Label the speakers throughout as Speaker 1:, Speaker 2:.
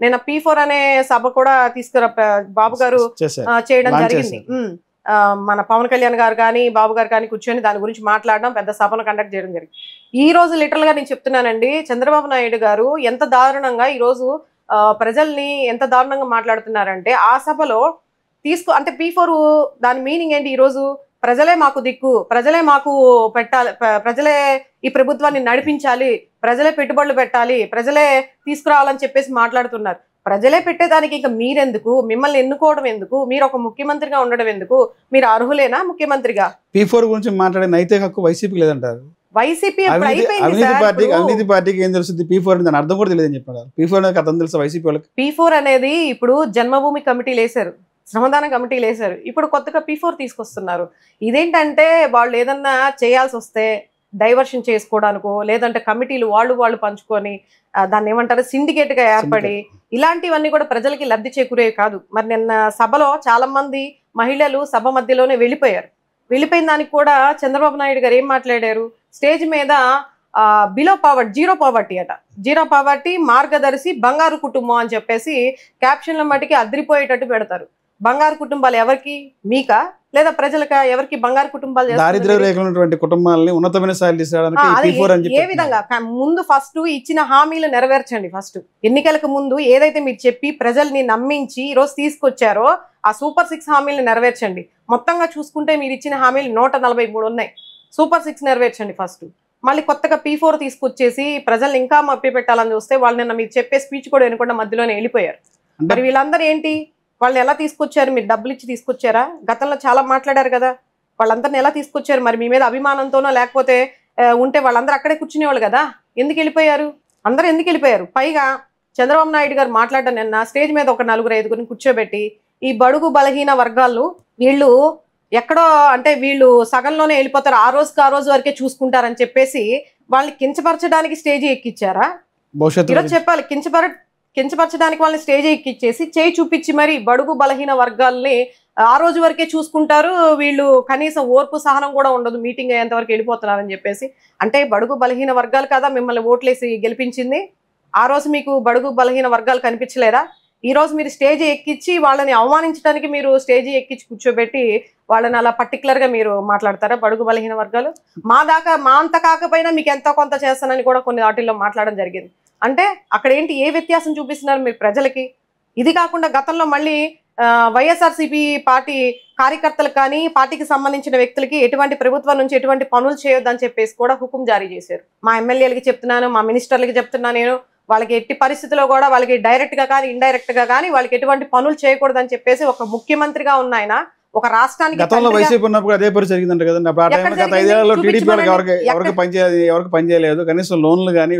Speaker 1: నేను P4 అనే సభ కూడా తీసుకురా బాబు గారు చేయడం జరిగింది. మన పవన్ కళ్యాణ్ గారు కానీ బాబు గారు కానీ కూర్చొని దాని గురించి మాట్లాడడం, పెద్ద సభను కండక్ట్ చేయడం జరిగింది. ఈ రోజు లిటరల్ గా నేను చెప్తున్నానండి, చంద్రబాబు నాయుడు గారు ఎంత దారుణంగా ఈ రోజు ప్రజల్ని ఎంత దారుణంగా మాట్లాడుతున్నారంటే, ఆ సభలో అంటే P4 దాని మీనింగ్ ఏంటి? ఈ రోజు ప్రజలే మాకు దిక్కు, ప్రజలే మాకు పెట్టాలి, ప్రజలే ఈ ప్రభుత్వాన్ని నడిపించాలి, ప్రజలే పెట్టుబడులు పెట్టాలి, ప్రజలే తీసుకురావాలని చెప్పేసి మాట్లాడుతున్నారు. ప్రజలే పెట్టేదానికి ఇంకా మీరెందుకు? మిమ్మల్ని ఎన్నుకోవడం ఎందుకు? మీరు ఒక ముఖ్యమంత్రిగా ఉండడం ఎందుకు? మీరు అర్హులేనా ముఖ్యమంత్రిగా?
Speaker 2: P4 గురించి మాట్లాడే నైతిక హక్కు వైసీపీకి లేదంటారు.
Speaker 1: వైసీపీ
Speaker 2: అవినీతి పార్టీకి ఏం తెలుస్తుంది? P4 దాని అర్థం కూడా తెలియదని చెప్పారు. P4 అర్థం తెలుసా వైసీపీ వాళ్ళకి?
Speaker 1: P4 అనేది ఇప్పుడు జన్మభూమి కమిటీలు వేశారు, శ్రమదాన కమిటీలు వేశారు, ఇప్పుడు కొత్తగా P4 తీసుకొస్తున్నారు. ఇదేంటంటే వాళ్ళు ఏదన్నా చేయాల్సి వస్తే డైవర్షన్ చేసుకోవడానికో, లేదంటే కమిటీలు వాళ్ళు పంచుకొని దాన్ని ఏమంటారు సిండికేట్ గా ఏర్పడి ఇలాంటివన్నీ కూడా ప్రజలకి లబ్ధి చేకూరేవి కాదు. మరి నిన్న సభలో చాలా మంది మహిళలు సభ మధ్యలోనే వెళ్ళిపోయారు. వెళ్ళిపోయిన దానికి కూడా చంద్రబాబు నాయుడు గారు ఏం మాట్లాడారు? స్టేజ్ మీద బిలో పావర్టీ, జీరో పావర్టీ అట, జీరో పావర్టీ మార్గదర్శి బంగారు కుటుంబం అని చెప్పేసి క్యాప్షన్ల మట్టికి అదిరిపోయేటట్టు పెడతారు. బంగారు కుటుంబాలు ఎవరికి? మీకా లేదా ప్రజలకా? ఎవరికి బంగారు కుటుంబాలు?
Speaker 2: దారిద్ర్య రేఖలో ఉన్నటువంటి కుటుంబాలని ఉన్నతమైన స్థాయిలో తీసుకురావడానికి
Speaker 1: ఏ విధంగా? ముందు ఫస్ట్ ఇచ్చిన హామీలు నెరవేర్చండి. ఫస్ట్ ఎన్నికలకు ముందు ఏదైతే మీరు చెప్పి ప్రజల్ని నమ్మించి ఈ రోజు తీసుకొచ్చారో ఆ సూపర్ 6 హామీలు నెరవేర్చండి. మొత్తంగా చూసుకుంటే మీరు ఇచ్చిన హామీలు 143 ఉన్నాయి. సూపర్ 6 నెరవేర్చండి ఫస్ట్. మళ్ళీ కొత్తగా P4 తీసుకొచ్చేసి ప్రజల్ని ఇంకా మప్పి పెట్టాలని చూస్తే వాళ్ళు నిన్న మీరు చెప్పే స్పీచ్ కూడా వినకుండా మధ్యలోనే వెళ్ళిపోయారు. మరి వీళ్ళందరూ ఏంటి? వాళ్ళు ఎలా తీసుకొచ్చారు? మీరు డబ్బులు ఇచ్చి తీసుకొచ్చారా? గతంలో చాలా మాట్లాడారు కదా, వాళ్ళందరిని ఎలా తీసుకొచ్చారు? మరి మీ మీద అభిమానంతోనో లేకపోతే ఉంటే వాళ్ళందరూ అక్కడే కూర్చునేవాళ్ళు కదా, ఎందుకు వెళ్ళిపోయారు? అందరూ ఎందుకు వెళ్ళిపోయారు? పైగా చంద్రబాబు నాయుడు గారు మాట్లాడడం నిన్న స్టేజ్ మీద ఒక 4-5 కూర్చోబెట్టి ఈ బడుగు బలహీన వర్గాలు వీళ్ళు ఎక్కడో అంటే వీళ్ళు సగంలోనే వెళ్ళిపోతారు, ఆ రోజు వరకే చూసుకుంటారని చెప్పేసి వాళ్ళని కించపరచడానికి స్టేజ్ ఎక్కిచ్చారా? ఈరోజు చెప్పాలి, కించపరచడానికి వాళ్ళని స్టేజ్ ఎక్కిచ్చేసి చేయి చూపించి మరి బడుగు బలహీన వర్గాల్ని ఆ రోజు వరకే చూసుకుంటారు, వీళ్ళు కనీసం ఓర్పు సహనం కూడా ఉండదు, మీటింగ్ అయ్యేంత వరకు వెళ్ళిపోతున్నారని చెప్పేసి. అంటే బడుగు బలహీన వర్గాలు కదా మిమ్మల్ని ఓట్లేసి గెలిపించింది? ఆ రోజు మీకు బడుగు బలహీన వర్గాలు కనిపించలేదా? ఈ రోజు మీరు స్టేజ్ ఎక్కించి వాళ్ళని అవమానించడానికి మీరు స్టేజ్ ఎక్కించి కూర్చోబెట్టి వాళ్ళని అలా పర్టికులర్ గా మీరు మాట్లాడతారా? బడుగు బలహీన వర్గాలు మా అంత కాకపోయినా మీకు ఎంతో కొంత చేస్తానని కూడా కొన్ని వాటిల్లో మాట్లాడడం జరిగింది. అంటే అక్కడ ఏంటి, ఏ వ్యత్యాసం చూపిస్తున్నారు మీరు ప్రజలకి? ఇది కాకుండా గతంలో మళ్ళీ వైఎస్ఆర్సీపీ పార్టీ కార్యకర్తలకు కానీ పార్టీకి సంబంధించిన వ్యక్తులకి ఎటువంటి ప్రభుత్వం నుంచి ఎటువంటి పనులు చేయొద్దని చెప్పేసి కూడా హుకుం జారీ చేశారు. మా ఎమ్మెల్యేలకి చెప్తున్నాను, మా మినిస్టర్లకి చెప్తున్నాను, నేను వాళ్ళకి ఎట్టి పరిస్థితుల్లో కూడా వాళ్ళకి డైరెక్ట్ గా కానీ ఇండైరెక్ట్ గా కానీ వాళ్ళకి ఎటువంటి పనులు చేయకూడదని చెప్పేసి ఒక ముఖ్యమంత్రిగా ఉన్న ఆయన ఒక రాష్ట్రానికి
Speaker 2: గతంలో వైసీపీ ఉన్నప్పుడు అదే పరిస్థితి జరిగిందంట కదండి. అప్పుడు ఆ టైంలో గత 5 ఏళ్లలో టీడీపీ ఎవరికి పనిచేయలేదు, కనీసం లోన్లు కానీ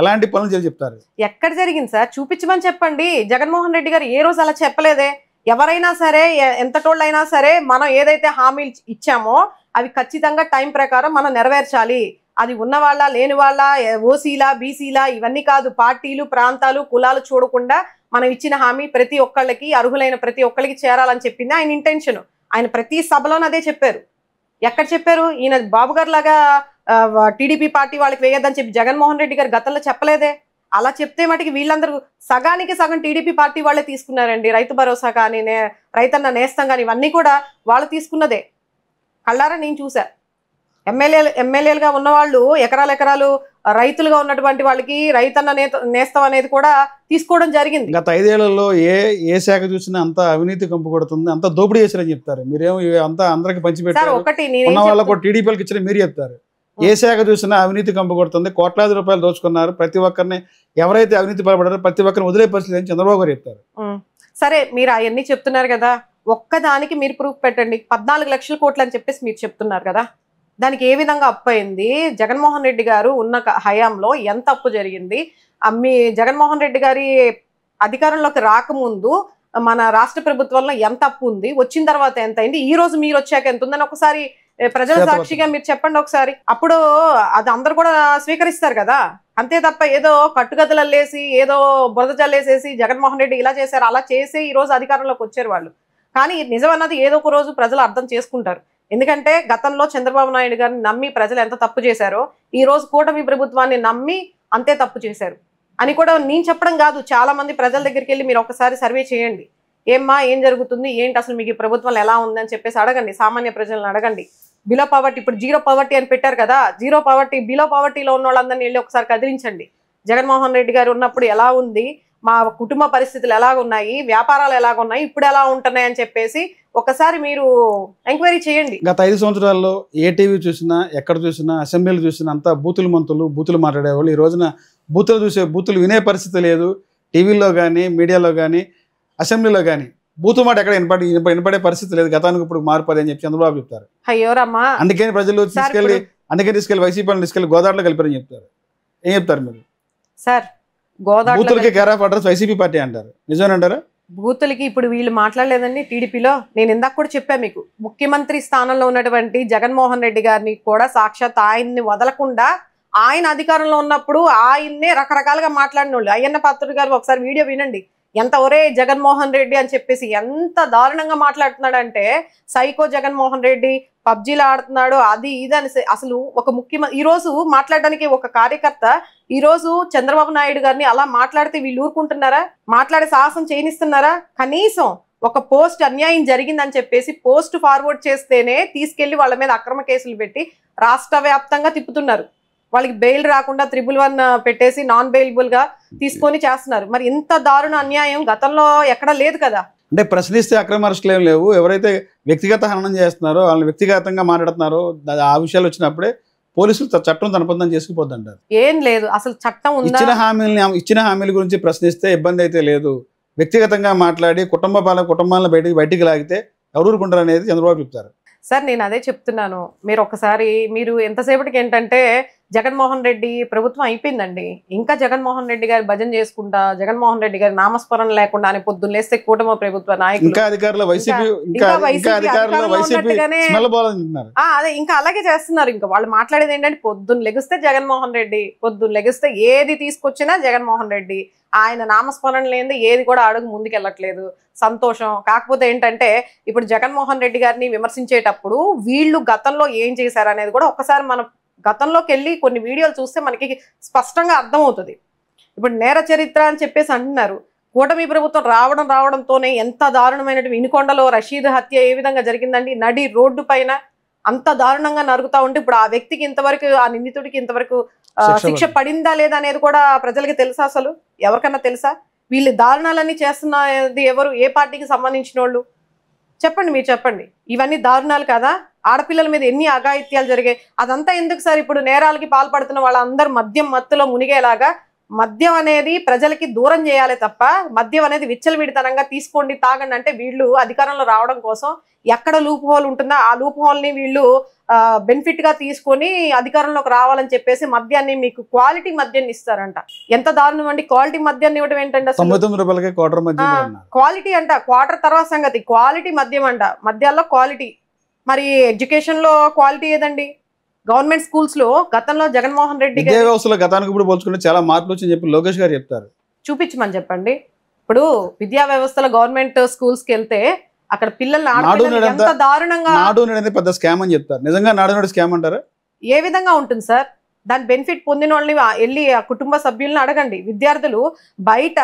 Speaker 2: ఎలాంటి పనులు చేసి చెప్తారు?
Speaker 1: ఎక్కడ జరిగింది సార్? చూపించమని చెప్పండి. జగన్మోహన్ రెడ్డి గారు ఏ రోజు అలా చెప్పలేదే. ఎవరైనా సరే ఎంతటోళ్ళైనా సరే మనం ఏదైతే హామీలు ఇచ్చామో అవి ఖచ్చితంగా టైం ప్రకారం మనం నెరవేర్చాలి. అది ఉన్న వాళ్ళ లేని వాళ్ళ, ఓసీలా బీసీలా ఇవన్నీ కాదు, పార్టీలు ప్రాంతాలు కులాలు చూడకుండా మనం ఇచ్చిన హామీ ప్రతి ఒక్కళ్ళకి అర్హులైన ప్రతి ఒక్కళ్ళకి చేరాలని చెప్పింది ఆయన ఇంటెన్షన్. ఆయన ప్రతి సభలోనూ అదే చెప్పారు. ఎక్కడ చెప్పారు? ఈయన బాబు గారు లాగా టీడీపీ పార్టీ వాళ్ళకి వేయద్దని చెప్పి జగన్మోహన్ రెడ్డి గారు గతంలో చెప్పలేదే. అలా చెప్తే మటుకి వీళ్ళందరూ సగానికి సగం టీడీపీ పార్టీ వాళ్ళే తీసుకున్నారండి. రైతు భరోసా కానీ రైతన్న నేస్తం కానీ ఇవన్నీ కూడా వాళ్ళు తీసుకున్నదే. కళ్ళారా నేను చూసా. ఎమ్మెల్యేలుగా ఉన్నవాళ్ళు ఎకరాలు రైతులుగా ఉన్నటువంటి వాళ్ళకి రైతన్న నేస్తం అనేది కూడా తీసుకోవడం జరిగింది.
Speaker 2: గత 5 ఏళ్లలో ఏ శాఖ చూసినా అంత అవినీతి కంపు కొడుతుంది, అంత దోపిడీ చేశారని చెప్తారు. మీరేమో అంతా అందరికి పంచిపెట్టారు, ఉన్న వాళ్ళకు టీడీపీలకు ఇచ్చిన మీరు చెప్తారు. ఏ శాఖ చూసినా అవినీతి కంపు కొడుతుంది, కోట్లాది రూపాయలు దోచుకున్నారు, ప్రతి ఒక్కరిని ఎవరైతే అవినీతి పడబడారో ప్రతి ఒక్కరిని వదిలే పరిస్థితి అని చంద్రబాబు గారు చెప్తారు.
Speaker 1: సరే, మీరు అవన్నీ చెప్తున్నారు కదా, ఒక్కదానికి మీరు ప్రూఫ్ పెట్టండి. 14 లక్షల కోట్లు అని చెప్పేసి మీరు చెప్తున్నారు కదా, దానికి ఏ విధంగా అప్పు అయింది? జగన్మోహన్ రెడ్డి గారు ఉన్న హయాంలో ఎంత అప్పు జరిగింది? మీ జగన్మోహన్ రెడ్డి గారి అధికారంలోకి రాకముందు మన రాష్ట్ర ప్రభుత్వంలో ఎంత అప్పు ఉంది, వచ్చిన తర్వాత ఎంత అయింది, ఈ రోజు మీరు వచ్చాక ఎంత ఉందని ఒకసారి ప్రజల సాక్షిగా మీరు చెప్పండి ఒకసారి. అప్పుడు అది అందరు కూడా స్వీకరిస్తారు కదా. అంతే తప్ప ఏదో కట్టుగదలల్లేసి ఏదో బురద జల్లేసేసి జగన్మోహన్ రెడ్డి ఇలా చేశారు అలా చేసి ఈ రోజు అధికారంలోకి వచ్చారు వాళ్ళు. కానీ నిజం అన్నది ఏదో ఒక రోజు ప్రజలు అర్థం చేసుకుంటారు. ఎందుకంటే గతంలో చంద్రబాబు నాయుడు గారిని నమ్మి ప్రజలు ఎంత తప్పు చేశారో ఈ రోజు కూటమి ప్రభుత్వాన్ని నమ్మి అంతే తప్పు చేశారు. అని కూడా నేను చెప్పడం కాదు, చాలా మంది ప్రజల దగ్గరికి వెళ్ళి మీరు ఒకసారి సర్వే చేయండి. ఏమ్మా ఏం జరుగుతుంది, ఏంటి అసలు మీకు ఈ ప్రభుత్వం ఎలా ఉందని చెప్పేసి అడగండి, సామాన్య ప్రజలను అడగండి. బిలో పవర్టీ, ఇప్పుడు జీరో పవర్టీ అని పెట్టారు కదా, జీరో పవర్టీ బిలో పవర్టీలో ఉన్న వాళ్ళందరినీ వెళ్ళి ఒకసారి కదిలించండి. జగన్మోహన్ రెడ్డి గారు ఉన్నప్పుడు ఎలా ఉంది, మా కుటుంబ పరిస్థితులు ఎలాగున్నాయి, వ్యాపారాలు ఎలాగున్నాయి, ఇప్పుడు ఎలా ఉంటున్నాయి అని చెప్పేసి ఒకసారి మీరు ఎంక్వైరీ చేయండి.
Speaker 2: గత 5 సంవత్సరాల్లో ఏ టీవీ చూసినా, ఎక్కడ చూసినా, అసెంబ్లీలు చూసినా అంతా బూతులు మంతులు, బూతులు మాట్లాడేవాళ్ళు. ఈ రోజున బూతులు వినే పరిస్థితి లేదు. టీవీలో కానీ, మీడియాలో కానీ, అసెంబ్లీలో కానీ బూతు మాట ఎక్కడ వినపడే పరిస్థితి లేదు. గతానికి ఇప్పుడు మార్పది అని చెప్పి చంద్రబాబు చెప్తారు.
Speaker 1: అయ్యో రమ్మా,
Speaker 2: అందుకని ప్రజలు తీసుకెళ్లి వైసీపీని తీసుకెళ్లి గోదావరిలో కలిపారని చెప్తారు. ఏం చెప్తారు మీరు?
Speaker 1: సార్ గోదావరికి
Speaker 2: care of address YCP party అంటారు, నిజమేనంటారా?
Speaker 1: బూతులకి ఇప్పుడు వీళ్ళు మాట్లాడలేదండి టీడీపీలో. నేను ఇందాక కూడా చెప్పా మీకు, ముఖ్యమంత్రి స్థానంలో ఉన్నటువంటి జగన్మోహన్ రెడ్డి గారిని కూడా సాక్షాత్ ఆయన్ని వదలకుండా ఆయన అధికారంలో ఉన్నప్పుడు ఆయన్నే రకరకాలుగా మాట్లాడిన వాళ్ళు. అయ్యన్న పాత్రుడు గారు ఒకసారి వీడియో వినండి, ఎంత ఒరే జగన్మోహన్ రెడ్డి అని చెప్పేసి ఎంత దారుణంగా మాట్లాడుతున్నాడంటే, సైకో జగన్మోహన్ రెడ్డి పబ్జీలో ఆడుతున్నాడు అది ఇది అని. అసలు ఒక ముఖ్యమంత్రి ఈరోజు మాట్లాడడానికి ఒక కార్యకర్త ఈరోజు చంద్రబాబు నాయుడు గారిని అలా మాట్లాడితే వీళ్ళు ఊరుకుంటున్నారా? మాట్లాడే సాహసం చేయనిస్తున్నారా? కనీసం ఒక పోస్ట్ అన్యాయం జరిగిందని చెప్పేసి పోస్ట్ ఫార్వర్డ్ చేస్తేనే తీసుకెళ్లి వాళ్ళ మీద అక్రమ కేసులు పెట్టి రాష్ట్ర వ్యాప్తంగా తిప్పుతున్నారు. వాళ్ళకి బెయిల్ రాకుండా 311 పెట్టేసి నాన్ బెయిలబుల్ గా తీసుకొని చేస్తున్నారు. మరి ఇంత దారుణ అన్యాయం గతంలో ఎక్కడా లేదు కదా.
Speaker 2: అంటే ప్రశ్నిస్తే అక్రమ అరెస్టులు ఏం లేవు. ఎవరైతే వ్యక్తిగత హననం చేస్తున్నారో, వాళ్ళని వ్యక్తిగతంగా మాట్లాడుతున్నారో ఆ విషయాలు వచ్చినప్పుడే పోలీసులు చట్టం తన పని చేసుకుపోద్ది అంటారు.
Speaker 1: ఏం లేదు, అసలు చట్టం ఉందా?
Speaker 2: ఇచ్చిన హామీల గురించి ప్రశ్నిస్తే ఇబ్బంది అయితే లేదు. వ్యక్తిగతంగా మాట్లాడి కుటుంబాలను బయటికి లాగితే ఎవరు ఊరుకుంటారు అనేది చంద్రబాబు చెప్తారు.
Speaker 1: సార్ నేను అదే చెప్తున్నాను, మీరు ఒకసారి మీరు ఎంతసేపటికి ఏంటంటే జగన్మోహన్ రెడ్డి ప్రభుత్వం అయిపోయిందండి, ఇంకా జగన్మోహన్ రెడ్డి గారి భజన చేసుకుంటా, జగన్మోహన్ రెడ్డి గారి నామస్మరణ లేకుండా అని పొద్దున్న లేస్తే కూటమి ప్రభుత్వ నాయకులు అదే ఇంకా అలాగే చేస్తున్నారు. ఇంకా వాళ్ళు మాట్లాడేది ఏంటంటే పొద్దున్న లెగిస్తే జగన్మోహన్ రెడ్డి, పొద్దున్న లెగిస్తే ఏది తీసుకొచ్చినా జగన్మోహన్ రెడ్డి, ఆయన నామస్మరణ లేనిది ఏది కూడా అడుగు ముందుకెళ్ళట్లేదు. సంతోషం. కాకపోతే ఏంటంటే ఇప్పుడు జగన్మోహన్ రెడ్డి గారిని విమర్శించేటప్పుడు వీళ్ళు గతంలో ఏం చేశారు అనేది కూడా ఒకసారి మనం గతంలోకి వెళ్ళి కొన్ని వీడియోలు చూస్తే మనకి స్పష్టంగా అర్థమవుతుంది. ఇప్పుడు నేర చరిత్ర అని చెప్పేసి అంటున్నారు. కూటమి ప్రభుత్వం రావడంతోనే ఎంత దారుణమైనటువంటి వినుకొండలో రషీద్ హత్య ఏ విధంగా జరిగిందండి, నడి రోడ్డు పైన అంత దారుణంగా నరుగుతా ఉంటే ఇప్పుడు ఆ వ్యక్తికి ఇంతవరకు, ఆ నిందితుడికి ఇంతవరకు శిక్ష పడిందా లేదా అనేది కూడా ప్రజలకి తెలుసా? అసలు ఎవరికన్నా తెలుసా? వీళ్ళు దారుణాలన్నీ చేస్తున్నది ఎవరు? ఏ పార్టీకి సంబంధించిన వాళ్ళు? చెప్పండి, మీరు చెప్పండి. ఇవన్నీ దారుణాలు కదా? ఆడపిల్లల మీద ఎన్ని అఘాయిత్యాలు జరిగాయి. అదంతా ఎందుకు సార్? ఇప్పుడు నేరాలకి పాల్పడుతున్న వాళ్ళందరూ మద్యం మత్తులో మునిగేలాగా మద్యం అనేది ప్రజలకి దూరం చేయాలి తప్ప మద్యం అనేది విచ్చలవిడితనంగా తీసుకోండి తాగండి అంటే వీళ్ళు అధికారంలో రావడం కోసం ఎక్కడ లూప్ హోల్ ఉంటుందో ఆ లూప్ హోల్ ని వీళ్ళు బెనిఫిట్ గా తీసుకొని అధికారంలోకి రావాలని చెప్పేసి మద్యాన్ని మీకు క్వాలిటీ మద్యాన్ని ఇస్తారంట. ఎంత దారుణం అండి! క్వాలిటీ మద్యాన్ని ఇవ్వడం ఏంటంటే క్వాలిటీ అంట, క్వార్టర్ తర్వాత సంగతి, క్వాలిటీ మద్యం అంట. మద్యాల్లో క్వాలిటీ. మరి ఎడ్యుకేషన్ లో క్వాలిటీ ఏదండి? గవర్నమెంట్ స్కూల్స్ లో గతంలో జగన్మోహన్ రెడ్డి
Speaker 2: విద్యా వ్యవస్థలో గతానికి ఇప్పుడు పోల్చుకుంటే చాలా మార్పులు వచ్చి చెప్పి లోకేష్ గారు చెప్తారు.
Speaker 1: చూపించమని చెప్పండి. ఇప్పుడు విద్యా వ్యవస్థలో గవర్నమెంట్ స్కూల్స్ కి వెళ్తే అక్కడ పిల్లల్ని ఎంత దారుణంగా
Speaker 2: పెద్ద స్కామ్ అని చెప్తారు. నిజంగా నాడు స్కామ్ అంటారా?
Speaker 1: ఏ విధంగా ఉంటుంది సార్? దాని బెనిఫిట్ పొందిన వాళ్ళని వెళ్ళి ఆ కుటుంబ సభ్యులను అడగండి. విద్యార్థులు బయట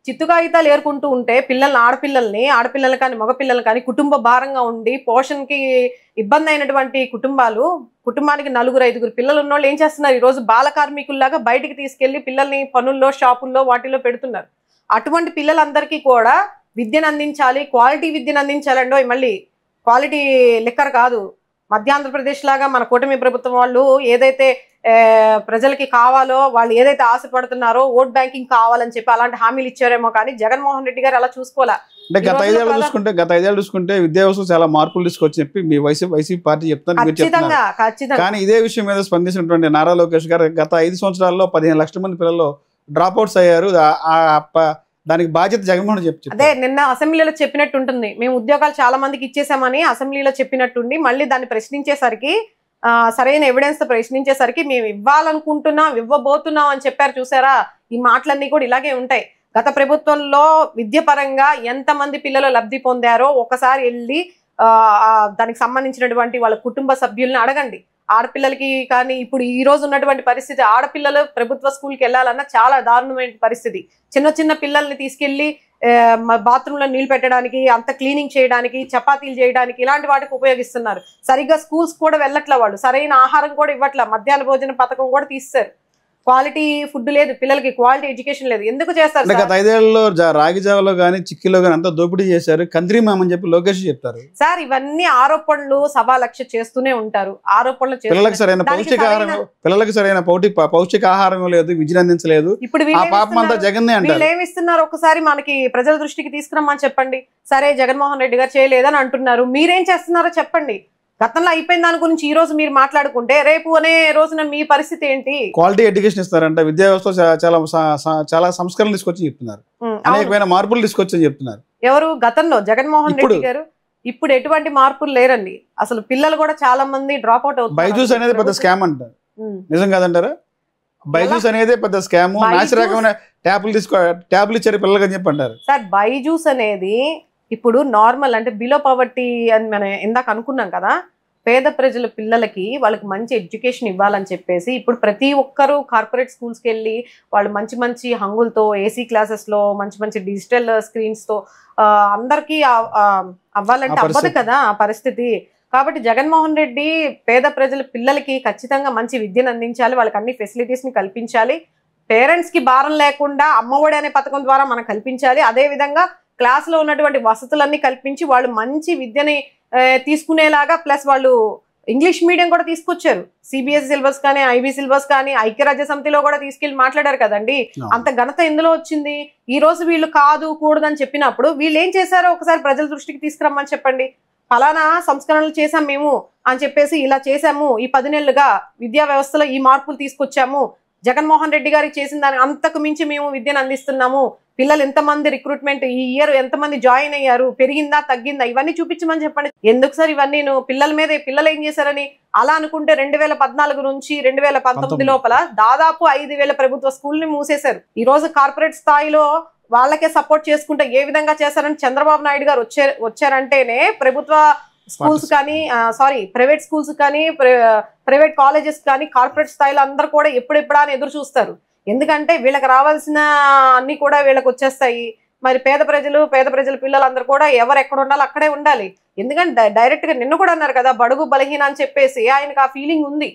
Speaker 1: చిత్తుకాగితాలు ఏరుకుంటూ ఉంటే ఆడపిల్లల్ని కానీ మగపిల్లల్ని కానీ కుటుంబ భారంగా ఉండి పోషణకి ఇబ్బంది అయినటువంటి కుటుంబానికి 4-5 పిల్లలు ఉన్నోళ్ళు ఏం చేస్తున్నారు? ఈరోజు బాల కార్మికుల్లాగా బయటికి తీసుకెళ్లి పిల్లల్ని పనుల్లో, షాపుల్లో, వాటిల్లో పెడుతున్నారు. అటువంటి పిల్లలందరికీ కూడా విద్యను అందించాలి, క్వాలిటీ విద్యను అందించాలండో. మళ్ళీ క్వాలిటీ లిక్కర్ కాదు. మధ్యాంధ్రప్రదేశ్ లాగా మన కూటమి ప్రభుత్వం వాళ్ళు ఏదైతే ప్రజలకి కావాలో, వాళ్ళు ఏదైతే ఆశపడుతున్నారో ఓట్ బ్యాంకింగ్ కావాలని చెప్పి అలాంటి హామీలు ఇచ్చారేమో, కానీ జగన్మోహన్ రెడ్డి గారు అలా చూసుకోవాలా.
Speaker 2: అంటే గత 5 ఏళ్ళు చూసుకుంటే విద్యా వ్యవస్థ చాలా మార్పులు తీసుకొచ్చి చెప్పి మీ వైసీపీ పార్టీ చెప్తాను. కానీ ఇదే విషయం మీద స్పందించినటువంటి నారా లోకేష్ గారు గత 5 సంవత్సరాల్లో 15 లక్షల మంది పిల్లలు డ్రాప్ అవుట్స్ అయ్యారు. దానికి బాధ్యత జగన్మోహన్ చెప్పి
Speaker 1: అదే నిన్న అసెంబ్లీలో చెప్పినట్టు ఉంటుంది. మేము ఉద్యోగాలు చాలా మందికి ఇచ్చేసామని అసెంబ్లీలో చెప్పినట్టుండి మళ్ళీ దాన్ని ప్రశ్నించేసరికి, సరైన ఎవిడెన్స్ ప్రశ్నించేసరికి మేము ఇవ్వబోతున్నాం అని చెప్పారు. చూసారా? ఈ మాటలన్నీ కూడా ఇలాగే ఉంటాయి. గత ప్రభుత్వంలో విద్య పరంగా ఎంతమంది పిల్లలు లబ్ధి పొందారో ఒకసారి వెళ్ళి దానికి సంబంధించినటువంటి వాళ్ళ కుటుంబ సభ్యుల్ని అడగండి. ఆడపిల్లలకి కానీ ఇప్పుడు ఈ రోజు ఉన్నటువంటి పరిస్థితి, ఆడపిల్లలు ప్రభుత్వ స్కూల్కి వెళ్ళాలన్నా చాలా దారుణమైన పరిస్థితి. చిన్న చిన్న పిల్లల్ని తీసుకెళ్లి బాత్రూంలో నీళ్లు పెట్టడానికి, అంత క్లీనింగ్ చేయడానికి, చపాతీలు చేయడానికి ఇలాంటి వాటికి ఉపయోగిస్తున్నారు. సరిగ్గా స్కూల్స్ కూడా వెళ్ళట్ల, వాళ్ళు సరైన ఆహారం కూడా ఇవ్వట్ల, మధ్యాహ్న భోజన పథకం కూడా తీస్తారు. క్వాలిటీ ఫుడ్ లేదు పిల్లలకి, క్వాలిటీ ఎడ్యుకేషన్ లేదు. ఎందుకు చేస్తారు?
Speaker 2: గత 5 ఏళ్లలో రాగి జావలో కానీ చిక్కిలో కానీ అంతా దోపిడీ చేశారు, కంత్రిమామని చెప్పి లోకేష్ చెప్తారు.
Speaker 1: సార్ ఇవన్నీ ఆరోపణలు 1.25 చేస్తూనే ఉంటారు. ఆరోపణలు
Speaker 2: పిల్లలకు సరైన పౌష్టికాహారం లేదు, విద్యను అందించలేదు.
Speaker 1: ఇప్పుడు
Speaker 2: ఆ పాపం అంతా జగన్నే అంటారు.
Speaker 1: వీళ్ళు ఏమిస్తున్నారు ఒకసారి మనకి ప్రజల దృష్టికి తీసుకురమ్మని చెప్పండి. సరే జగన్మోహన్ రెడ్డి గారు చేయలేదని అంటున్నారు, మీరేం చేస్తున్నారో చెప్పండి. గతంలో అయిపోయిన దాని గురించి ఈ రోజు మీరు మాట్లాడుకుంటే రేపు అనే రోజున మీ పరిస్థితి ఏంటి?
Speaker 2: క్వాలిటీ ఎడ్యుకేషన్ ఇస్తారంట, విద్యా వ్యవస్థ చాలా సంస్కరణలు తీసుకొచ్చి చెప్తున్నారు, అనేకమైన మార్పులు తీసుకొచ్చి చెప్తున్నారు.
Speaker 1: ఎవరు? గతంలో జగన్మోహన్ రెడ్డి గారు. ఇప్పుడు ఎటువంటి మార్పులు లేరండి. అసలు పిల్లలు కూడా చాలా మంది డ్రాప్ అవుట్ అవుతారు.
Speaker 2: బైజూస్ అనేది పెద్ద స్కామ్ అంట, నిజం కాదంటారా? బైజూస్ అనేది పెద్ద స్కామ్, నాసి రకమైన ట్యాబ్లు ఇచ్చారు పిల్లలకి అని చెప్పి అంటారు.
Speaker 1: సార్ బైజూస్ అనేది ఇప్పుడు నార్మల్ అంటే బిలో పవర్టీ అని మనం ఇందాక అనుకున్నాం కదా, పేద ప్రజల పిల్లలకి వాళ్ళకి మంచి ఎడ్యుకేషన్ ఇవ్వాలని చెప్పేసి ఇప్పుడు ప్రతి ఒక్కరూ కార్పొరేట్ స్కూల్స్కి వెళ్ళి వాళ్ళు మంచి మంచి హంగులతో, ఏసీ క్లాసెస్లో, మంచి మంచి డిజిటల్ స్క్రీన్స్తో అందరికీ అవ్వాలంటే అవ్వదు కదా ఆ పరిస్థితి. కాబట్టి జగన్మోహన్ రెడ్డి పేద ప్రజల పిల్లలకి ఖచ్చితంగా మంచి విద్యను అందించాలి, వాళ్ళకి అన్ని ఫెసిలిటీస్ని కల్పించాలి, పేరెంట్స్కి భారం లేకుండా అమ్మఒడి అనే పథకం ద్వారా మనం కల్పించాలి. అదేవిధంగా క్లాస్లో ఉన్నటువంటి వసతులన్నీ కల్పించి వాళ్ళు మంచి విద్యని తీసుకునేలాగా, ప్లస్ వాళ్ళు ఇంగ్లీష్ మీడియం కూడా తీసుకొచ్చారు. సిబిఎస్ఈ సిలబస్ కానీ, ఐబీ సిలబస్ కానీ ఐక్యరాజ్య సమితిలో కూడా తీసుకెళ్లి మాట్లాడారు కదండి. అంత ఘనత ఎందులో వచ్చింది? ఈ రోజు వీళ్ళు కాదు కూడదని చెప్పినప్పుడు వీళ్ళు ఏం చేశారో ఒకసారి ప్రజల దృష్టికి తీసుకురమ్మని చెప్పండి. ఫలానా సంస్కరణలు చేశాం మేము అని చెప్పేసి, ఇలా చేశాము, ఈ 10 నెలలుగా విద్యా వ్యవస్థలో ఈ మార్పులు తీసుకొచ్చాము, జగన్మోహన్ రెడ్డి గారికి చేసిన దాని అంతకు మించి మేము విద్యను అందిస్తున్నాము, పిల్లలు ఎంతమంది రిక్రూట్మెంట్ ఈ ఇయర్ ఎంతమంది జాయిన్ అయ్యారు, పెరిగిందా తగ్గిందా, ఇవన్నీ చూపించమని చెప్పండి. ఎందుకు సార్ ఇవన్నీ పిల్లల మీద? పిల్లలు ఏం చేశారని అలా అనుకుంటే 2014 నుంచి 2019 లోపల దాదాపు 5,000 ప్రభుత్వ స్కూల్ని మూసేశారు. ఈ రోజు కార్పొరేట్ స్థాయిలో వాళ్ళకే సపోర్ట్ చేసుకుంటే ఏ విధంగా చేశారని చంద్రబాబు నాయుడు గారు వచ్చారంటేనే ప్రభుత్వ స్కూల్స్ కానీ ప్రైవేట్ స్కూల్స్ కానీ ప్రైవేట్ కాలేజెస్ కానీ కార్పొరేట్ స్థాయిలో అందరూ కూడా ఎప్పుడెప్పుడా అని ఎదురు చూస్తారు. ఎందుకంటే వీళ్ళకి రావాల్సిన అన్ని కూడా వీళ్ళకి వచ్చేస్తాయి. మరి పేద ప్రజల పిల్లలందరూ కూడా ఎవరు ఎక్కడ ఉండాలో అక్కడే ఉండాలి. ఎందుకంటే డైరెక్ట్ గా నిన్ను కూడా అన్నారు కదా బడుగు బలహీన అని చెప్పేసి, ఆయనకు ఆ ఫీలింగ్ ఉంది.